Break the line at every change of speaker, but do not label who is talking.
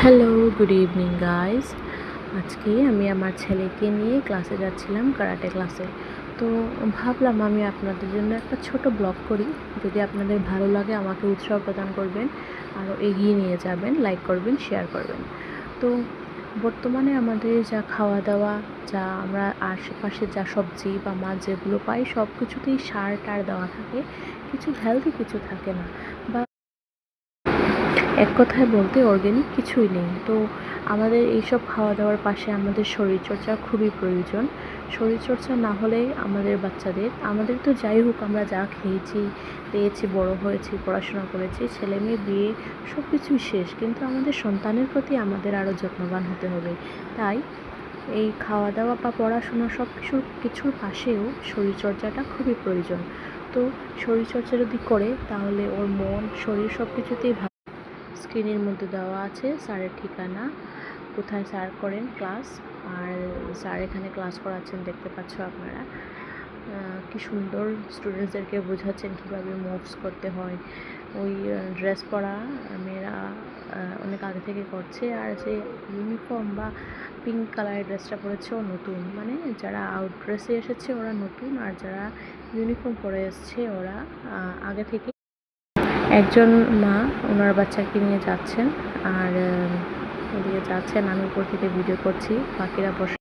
Hello, good evening guys. আজকে আমি আমার ছেলেকে নিয়ে ক্লাসে যাচ্ছিলাম, কারাটে ক্লাসে। তো ভাবলাম আমি আপনাদের জন্য একটা ছোট ব্লগ করি। যদি আপনাদের ভালো লাগে আমাকে উৎসাহ প্রদান করবেন, আরও এগিয়ে নিয়ে যাবেন, লাইক করবেন, শেয়ার করবেন। তো বর্তমানে আমাদের যা খাওয়া দাওয়া, যা আমরা আশেপাশে যা সবজি বা মাছ যেগুলো পাই সব কিছুতেই সার টার দেওয়া থাকে, কিছু হেলদি কিছু থাকে না, বা এক কথায় বলতে অর্গ্যানিক কিছুই নেই। তো আমাদের এইসব খাওয়া দাওয়ার পাশে আমাদের শরীরচর্চা খুবই প্রয়োজন। শরীরচর্চা না হলে আমাদের তো যাই হোক, আমরা যা পেয়েছি, বড় হয়েছি, পড়াশোনা করেছি, ছেলে মেয়ে বিয়ে সব কিছুই শেষ, কিন্তু আমাদের সন্তানের প্রতি আমাদের আরও যত্নবান হতে হবে। তাই এই খাওয়া দাওয়া বা পড়াশোনা সব কিছুর পাশেও শরীরচর্চাটা খুবই প্রয়োজন। তো শরীরচর্চা যদি করে তাহলে ওর মন শরীর সব কিছুতেই ভালো। স্ক্রিনের মধ্যে দেওয়া আছে স্যারের ঠিকানা, কোথায় স্যার করেন ক্লাস, আর স্যার এখানে ক্লাস করাচ্ছেন দেখতে পাচ্ছ আপনারা। কি সুন্দর স্টুডেন্টসদেরকে বোঝাচ্ছেন কীভাবে মুভস করতে হয়। ওই ড্রেস পরা মেয়েরা অনেক আগে থেকে করছে, আর যে ইউনিফর্ম বা পিঙ্ক কালারের ড্রেসটা পরেছে ও নতুন, মানে যারা আউট ড্রেসে এসেছে ওরা নতুন, আর যারা ইউনিফর্ম পরে এসছে ওরা আগে থেকে। একজন মা ওনার বাচ্চাকে নিয়ে যাচ্ছেন, আর ওদিকে যাচ্ছেন, আমি উপর থেকে ভিডিও করছি, বাকিরা বসে।